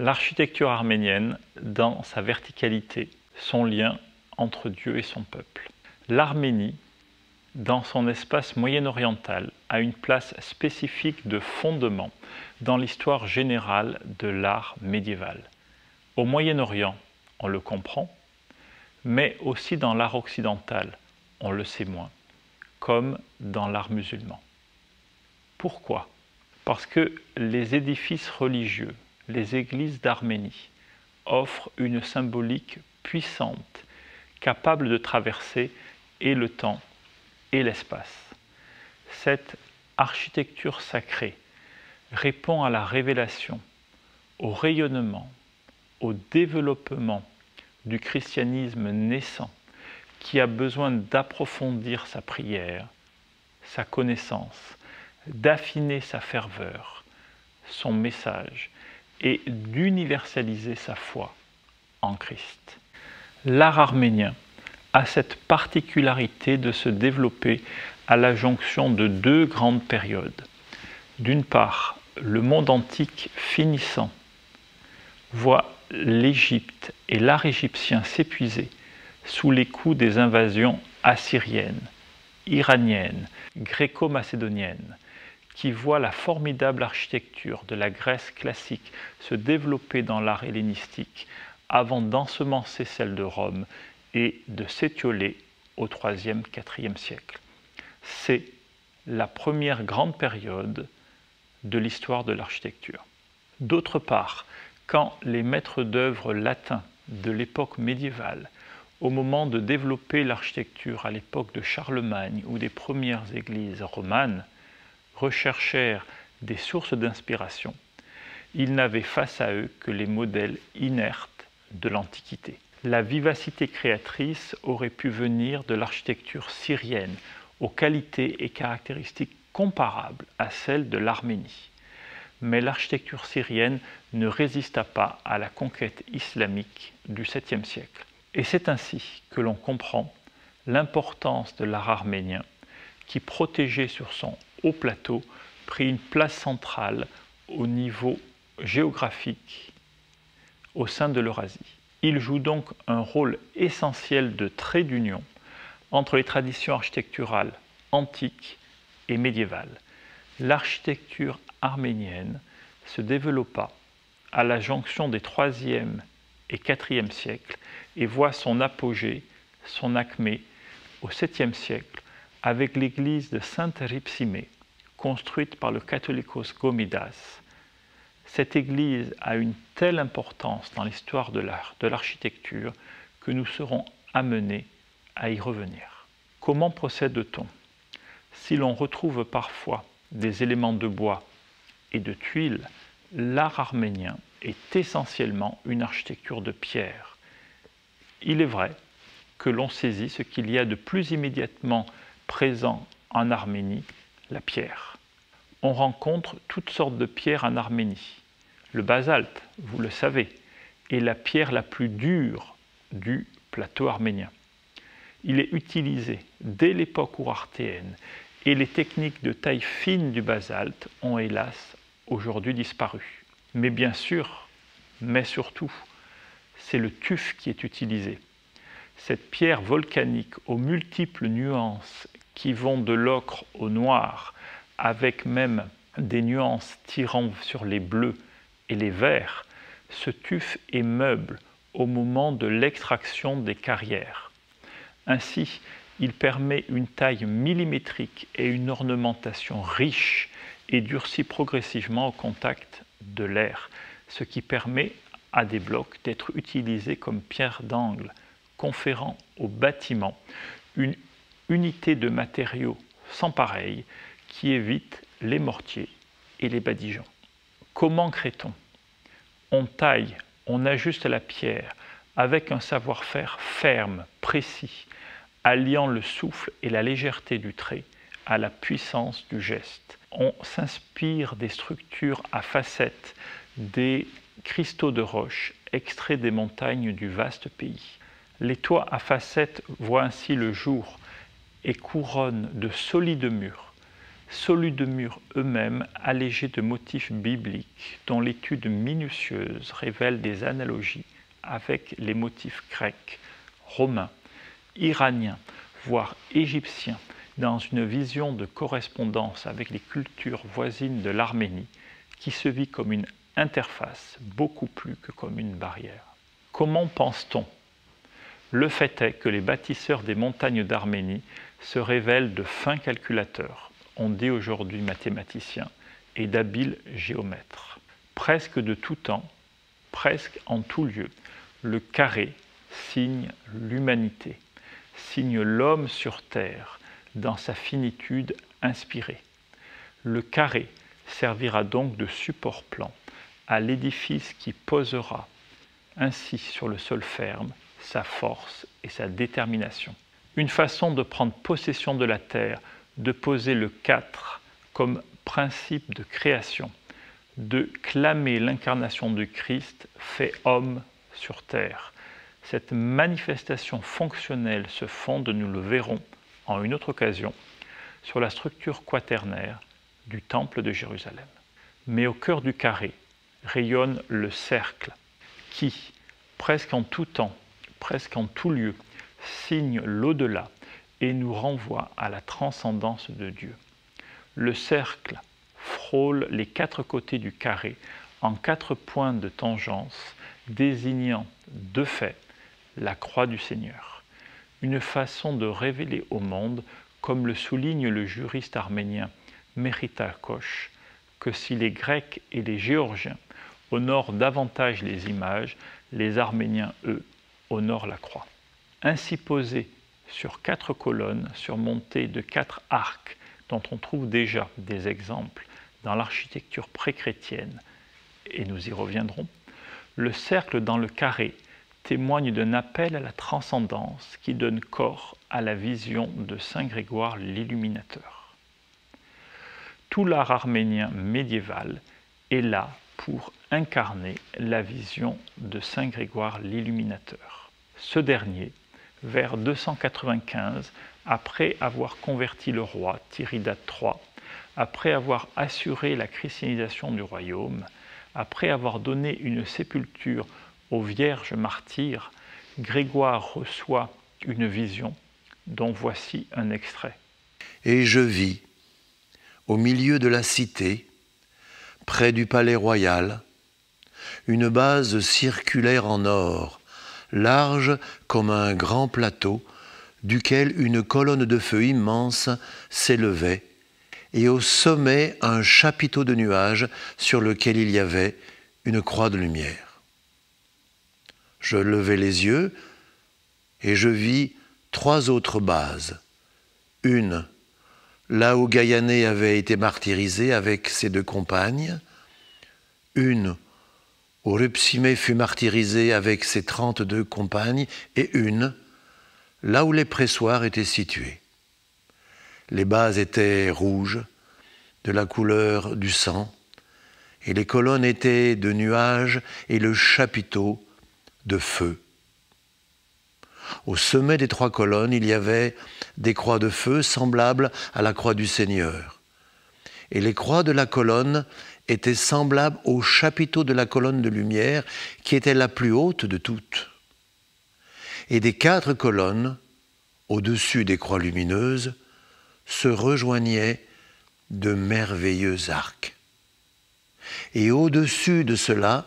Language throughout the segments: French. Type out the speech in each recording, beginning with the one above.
L'architecture arménienne, dans sa verticalité, son lien entre Dieu et son peuple. L'Arménie, dans son espace moyen-oriental, a une place spécifique de fondement dans l'histoire générale de l'art médiéval. Au Moyen-Orient, on le comprend, mais aussi dans l'art occidental, on le sait moins, comme dans l'art musulman. Pourquoi? Parce que les édifices religieux, les églises d'Arménie, offrent une symbolique puissante, capable de traverser et le temps et l'espace. Cette architecture sacrée répond à la révélation, au rayonnement, au développement du christianisme naissant, qui a besoin d'approfondir sa prière, sa connaissance, d'affiner sa ferveur, son message, et d'universaliser sa foi en Christ. L'art arménien a cette particularité de se développer à la jonction de deux grandes périodes. D'une part, le monde antique finissant voit l'Égypte et l'art égyptien s'épuiser sous les coups des invasions assyriennes, iraniennes, gréco-macédoniennes, qui voient la formidable architecture de la Grèce classique se développer dans l'art hellénistique avant d'ensemencer celle de Rome et de s'étioler au IIIe, IVe siècle. C'est la première grande période de l'histoire de l'architecture. D'autre part, quand les maîtres d'œuvre latins de l'époque médiévale, au moment de développer l'architecture à l'époque de Charlemagne ou des premières églises romanes, recherchèrent des sources d'inspiration, ils n'avaient face à eux que les modèles inertes de l'Antiquité. La vivacité créatrice aurait pu venir de l'architecture syrienne, aux qualités et caractéristiques comparables à celles de l'Arménie. Mais l'architecture syrienne ne résista pas à la conquête islamique du 7e siècle. Et c'est ainsi que l'on comprend l'importance de l'art arménien, qui, protégé sur son haut plateau, prit une place centrale au niveau géographique au sein de l'Eurasie. Il joue donc un rôle essentiel de trait d'union entre les traditions architecturales antiques et médiévales. L'architecture arménienne se développa à la jonction des IIIe et IVe siècles et voit son apogée, son acmé, au 7e siècle avec l'église de Sainte-Ripsimé, construite par le Catholicos Gomidas. Cette église a une telle importance dans l'histoire de l'architecture que nous serons amenés à y revenir. Comment procède-t-on? Si l'on retrouve parfois des éléments de bois et de tuiles, l'art arménien est essentiellement une architecture de pierre. Il est vrai que l'on saisit ce qu'il y a de plus immédiatement présent en Arménie, la pierre. On rencontre toutes sortes de pierres en Arménie. Le basalte, vous le savez, est la pierre la plus dure du plateau arménien. Il est utilisé dès l'époque ourartéenne et les techniques de taille fine du basalte ont hélas aujourd'hui disparu. Mais bien sûr, mais surtout, c'est le tuf qui est utilisé. Cette pierre volcanique aux multiples nuances qui vont de l'ocre au noir, avec même des nuances tirant sur les bleus et les verts, ce tuf est meuble au moment de l'extraction des carrières. Ainsi, il permet une taille millimétrique et une ornementation riche et durcit progressivement au contact de l'air, ce qui permet à des blocs d'être utilisés comme pierre d'angle, conférant au bâtiment une unité de matériaux sans pareil qui évite les mortiers et les badigeons. Comment crée-t-on? On taille, on ajuste la pierre avec un savoir-faire ferme, précis, alliant le souffle et la légèreté du trait à la puissance du geste. On s'inspire des structures à facettes, des cristaux de roche extraits des montagnes du vaste pays. Les toits à facettes voient ainsi le jour et couronnent de solides murs, solus de murs eux-mêmes allégés de motifs bibliques dont l'étude minutieuse révèle des analogies avec les motifs grecs, romains, iraniens, voire égyptiens, dans une vision de correspondance avec les cultures voisines de l'Arménie, qui se vit comme une interface beaucoup plus que comme une barrière. Comment pense-t-on? Le fait est que les bâtisseurs des montagnes d'Arménie se révèlent de fins calculateurs, on dit aujourd'hui mathématiciens, et d'habiles géomètres. Presque de tout temps, presque en tout lieu, le carré signe l'humanité, signe l'homme sur terre dans sa finitude inspirée. Le carré servira donc de support plan à l'édifice qui posera ainsi sur le sol ferme sa force et sa détermination. Une façon de prendre possession de la terre, de poser le 4 comme principe de création, de clamer l'incarnation du Christ fait homme sur terre. Cette manifestation fonctionnelle se fonde, nous le verrons en une autre occasion, sur la structure quaternaire du Temple de Jérusalem. Mais au cœur du carré rayonne le cercle qui, presque en tout temps, presque en tout lieu, signe l'au-delà et nous renvoie à la transcendance de Dieu. Le cercle frôle les 4 côtés du carré en 4 points de tangence, désignant de fait la croix du Seigneur. Une façon de révéler au monde, comme le souligne le juriste arménien Merita Koch, que si les Grecs et les Géorgiens honorent davantage les images, les Arméniens, eux, honorent la croix. Ainsi posée sur 4 colonnes surmontées de 4 arcs, dont on trouve déjà des exemples dans l'architecture pré-chrétienne, et nous y reviendrons, le cercle dans le carré témoigne d'un appel à la transcendance qui donne corps à la vision de saint Grégoire l'Illuminateur. Tout l'art arménien médiéval est là pour incarner la vision de saint Grégoire l'Illuminateur. Ce dernier, vers 295, après avoir converti le roi Tiridate III, après avoir assuré la christianisation du royaume, après avoir donné une sépulture aux vierges martyrs, Grégoire reçoit une vision dont voici un extrait. Et je vis, au milieu de la cité, près du palais royal, une base circulaire en or, large comme un grand plateau, duquel une colonne de feu immense s'élevait, et au sommet un chapiteau de nuages sur lequel il y avait une croix de lumière. Je levai les yeux et je vis 3 autres bases. Une, là où Gaïané avait été martyrisé avec ses 2 compagnes. Une, où Rupsimé fut martyrisé avec ses 32 compagnes. Et une, là où les pressoirs étaient situés. Les bases étaient rouges, de la couleur du sang, et les colonnes étaient de nuages et le chapiteau de feu. Au sommet des 3 colonnes, il y avait des croix de feu semblables à la croix du Seigneur. Et les croix de la colonne étaient semblables au chapiteau de la colonne de lumière, qui était la plus haute de toutes. Et des 4 colonnes, au-dessus des croix lumineuses, se rejoignaient de merveilleux arcs. Et au-dessus de cela,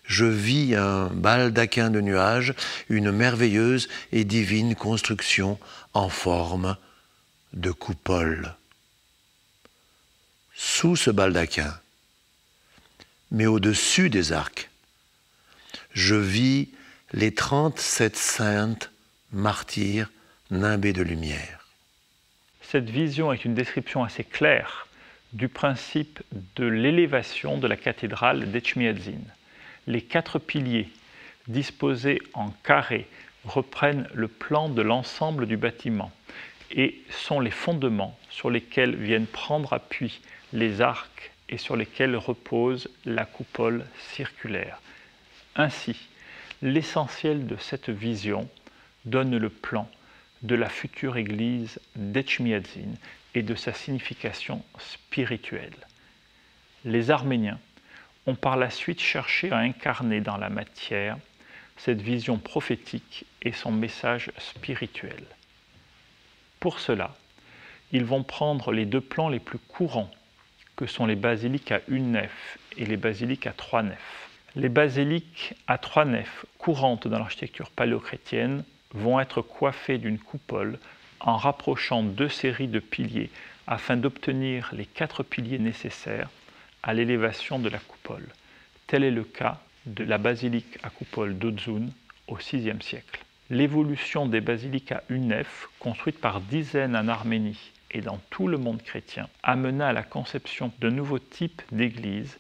je vis un baldaquin de nuages, une merveilleuse et divine construction en forme de coupole. Sous ce baldaquin, mais au-dessus des arcs, je vis les 37 saintes martyrs nimbées de lumière. Cette vision est une description assez claire du principe de l'élévation de la cathédrale d'Etchmiadzin. Les 4 piliers, disposés en carré, reprennent le plan de l'ensemble du bâtiment et sont les fondements sur lesquels viennent prendre appui les arcs et sur lesquels repose la coupole circulaire. Ainsi, l'essentiel de cette vision donne le plan de la future église d'Etchmiadzin et de sa signification spirituelle. Les Arméniens ont par la suite cherché à incarner dans la matière cette vision prophétique et son message spirituel. Pour cela, ils vont prendre les deux plans les plus courants, que sont les basiliques à une nef et les basiliques à trois nefs. Les basiliques à trois nefs courantes dans l'architecture paléochrétienne vont être coiffées d'une coupole en rapprochant deux séries de piliers afin d'obtenir les 4 piliers nécessaires à l'élévation de la coupole. Tel est le cas de la basilique à coupole d'Odzun au VIe siècle. L'évolution des basiliques à une nef, construites par dizaines en Arménie et dans tout le monde chrétien, amena à la conception de nouveaux types d'églises,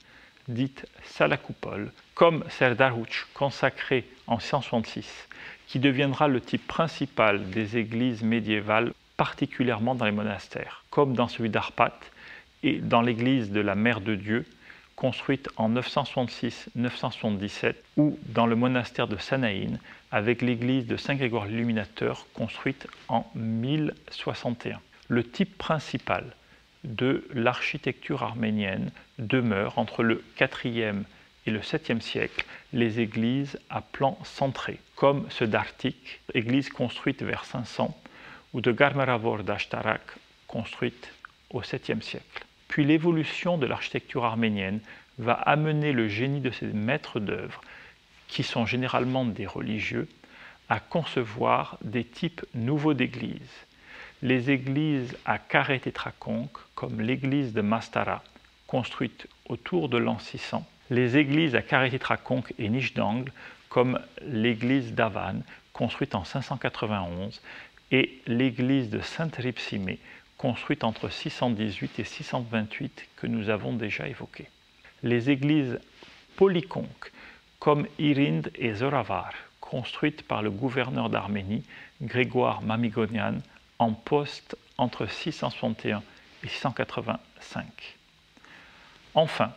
dites salles à coupole, comme Serdarouch, consacrée en 166, qui deviendra le type principal des églises médiévales, particulièrement dans les monastères, comme dans celui d'Arpat et dans l'église de la Mère de Dieu, construite en 966-977, ou dans le monastère de Sanaïn, avec l'église de Saint-Grégoire l'Illuminateur, construite en 1061. Le type principal de l'architecture arménienne demeure entre le IVe et le 7e siècle les églises à plan centré, comme ceux d'Artik, église construite vers 500, ou de Garmeravor d'Ashtarak, construite au 7e siècle. Puis l'évolution de l'architecture arménienne va amener le génie de ces maîtres d'œuvre, qui sont généralement des religieux, à concevoir des types nouveaux d'églises. Les églises à carré tétraconque, comme l'église de Mastara, construite autour de l'an 600, les églises à carré tétraconque et niche d'angle, comme l'église d'Avan, construite en 591, et l'église de Sainte-Ripsimé, construite entre 618 et 628, que nous avons déjà évoquée. Les églises polyconques, comme Irinde et Zoravar, construites par le gouverneur d'Arménie, Grégoire Mamikonian, en poste entre 661 et 685. Enfin,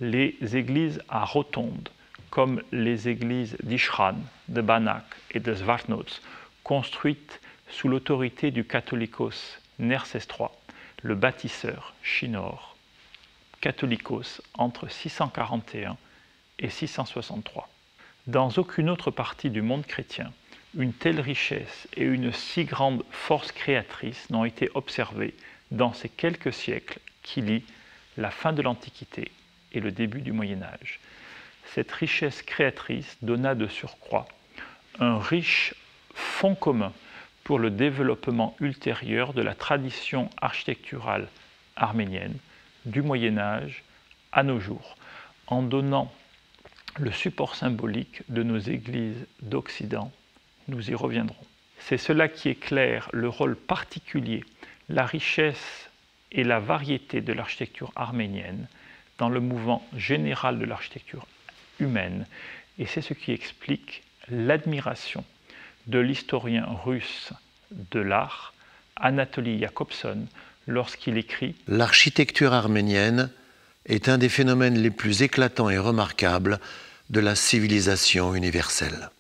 les églises à rotonde, comme les églises d'Ishran, de Banak et de Zvartnots, construites sous l'autorité du catholicos Nerses III, le bâtisseur Chinor, catholicos entre 641 et 663. Dans aucune autre partie du monde chrétien, une telle richesse et une si grande force créatrice n'ont été observées dans ces quelques siècles qui lient la fin de l'Antiquité et le début du Moyen Âge. Cette richesse créatrice donna de surcroît un riche fond commun pour le développement ultérieur de la tradition architecturale arménienne du Moyen Âge à nos jours, en donnant le support symbolique de nos églises d'Occident. Nous y reviendrons. C'est cela qui éclaire le rôle particulier, la richesse et la variété de l'architecture arménienne dans le mouvement général de l'architecture humaine, et c'est ce qui explique l'admiration de l'historien russe de l'art, Anatoly Jakobson, lorsqu'il écrit « L'architecture arménienne est un des phénomènes les plus éclatants et remarquables de la civilisation universelle. »